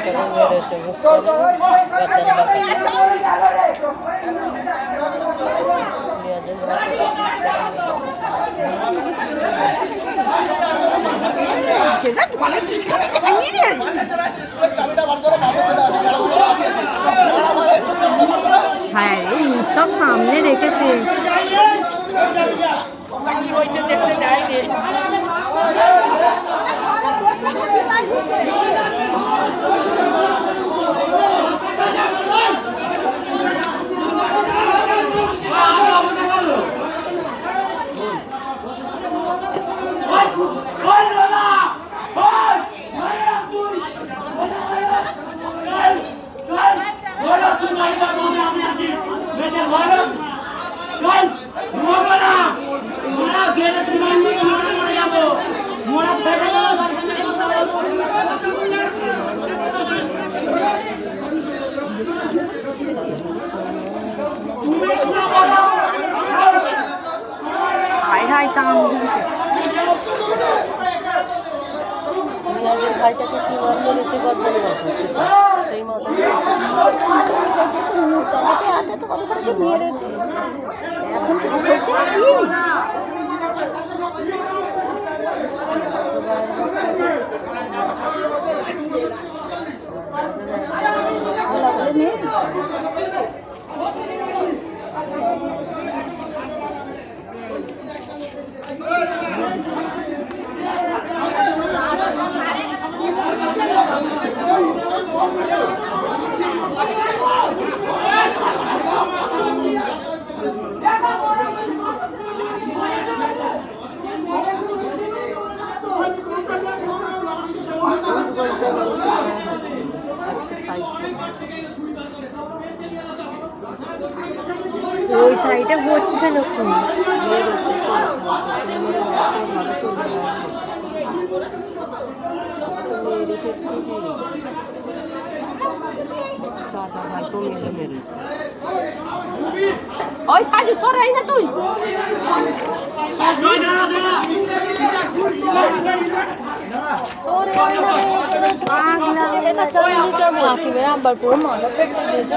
কেমন বেড়েছে বুঝতে হ্যাঁ এই উৎসব সামনে রেখেছে। দেখতে যায়নি হায় হায় টান পেঁয়াজের ভাইটাকে কি মার মেরেছে গর্দনে মাথা সেই মতো ওই সাইডে হচ্ছে না খুব চাচা ভাইকেও মিলে মেরেছে ওই সাইডে ছড়াই না তুই আবার পুরো মাথা পেটে দিয়েছে